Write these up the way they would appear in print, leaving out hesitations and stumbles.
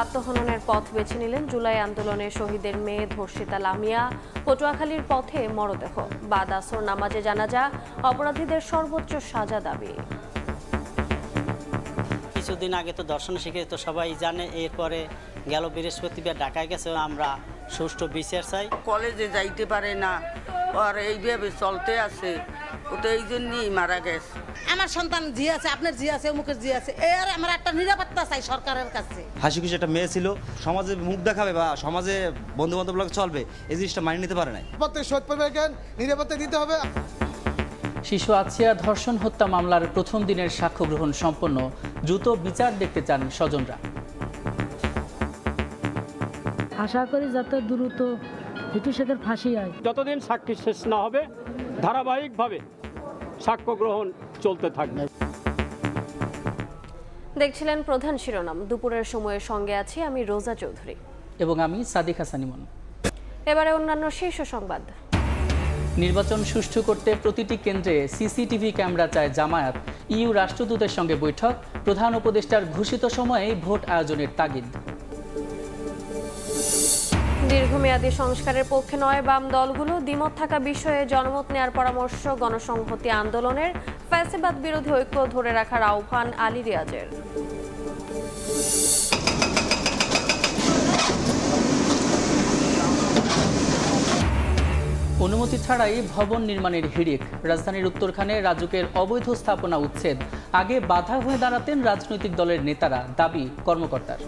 আত্মহননের পথ বেছে নিলেন জুলাই আন্দোলনে শহীদের মেয়ে ধর্ষিতা লামিয়া। পটুয়াখালীর পথে মরদেহ, বাদ আসর নামাজে জানাজা, অপরাধীদের সর্বোচ্চ সাজা দাবি। কিছুদিন আগে তো দর্শন শিখে তো সবাই জানে, এরপরে গেল বৃহস্পতিবার ঢাকায় গেছে। আমরা সুষ্ঠু বিচার চাই। কলেজে যাইতে পারে না, আর এইভাবে চলতে আছে, ও তো এই জন্যই মারা গেছে। আমার সন্তান জি আছে, আপনার জি আছে, অমুকের জি আছে, এর আমার একটা নিরাপত্তা চাই সরকারের কাছে। হাসি খুশি একটা মেয়ে ছিল, সমাজে মুখ দেখাবে বা সমাজে বন্ধু বান্ধব চলবে, এই জিনিসটা মানিয়ে নিতে পারে না। প্রত্যেক শহীদ পরিবারকে নিরাপত্তা দিতে হবে। শিশু আছিয়া ধর্ষণ হত্যা মামলার প্রথম দিনের সাক্ষ্য গ্রহণ সম্পন্ন, দ্রুত বিচার দেখতে চান স্বজনরা। আশা করি যাতে দ্রুত শেখের ফাঁসি হয়। যতদিন সাক্ষী শেষ না হবে ধারাবাহিকভাবে সাক্ষ্য গ্রহণ চলতে থাকবে। দেখছিলেন প্রধান শিরোনাম। দুপুরের সময়ের সঙ্গে আছি আমি রোজা চৌধুরী এবং আমি সাদিক হাসান ইমন। এবারে অন্যান্য শীর্ষ সংবাদ। নির্বাচন সুষ্ঠু করতে প্রতিটি কেন্দ্রে সিসিটিভি ক্যামেরা চায় জামায়াত। ইইউ রাষ্ট্রদূতের সঙ্গে বৈঠক, প্রধান উপদেষ্টার ঘোষিত সময়ে ভোট আয়োজনের তাগিদ। দীর্ঘমেয়াদী সংস্কারের পক্ষে নয় বাম দলগুলো, দ্বিমত থাকা বিষয়ে জনমত নেয়ার পরামর্শ গণসংহতি আন্দোলনের। ফ্যাসিবাদ বিরোধী ঐক্য ধরে রাখার আহ্বান আলী রিয়াজের। অনুমতি ছাড়াই ভবন নির্মাণের হিড়িক, রাজধানীর উত্তরখানে রাজুকের অবৈধ স্থাপনা উচ্ছেদ। আগে বাধা হয়ে দাঁড়াতেন রাজনৈতিক দলের নেতারা, দাবি কর্মকর্তার।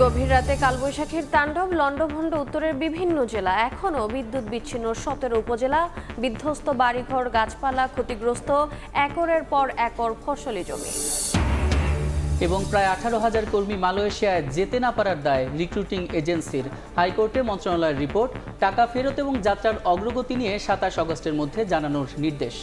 গভীর রাতে কালবৈশাখীর তাণ্ডব, লন্ডভন্ড উত্তরের বিভিন্ন জেলা, এখনও বিদ্যুৎ বিচ্ছিন্ন 17 উপজেলা। বিধ্বস্ত বাড়িঘর, গাছপালা, ক্ষতিগ্রস্ত একরের পর একর ফসলি জমি। এবং প্রায় 18,000 কর্মী মালয়েশিয়ায় যেতে না পারার দায় রিক্রুটিং এজেন্সির। হাইকোর্টে মন্ত্রণালয়ের রিপোর্ট, টাকা ফেরত এবং যাত্রার অগ্রগতি নিয়ে 27 আগস্টের মধ্যে জানানোর নির্দেশ।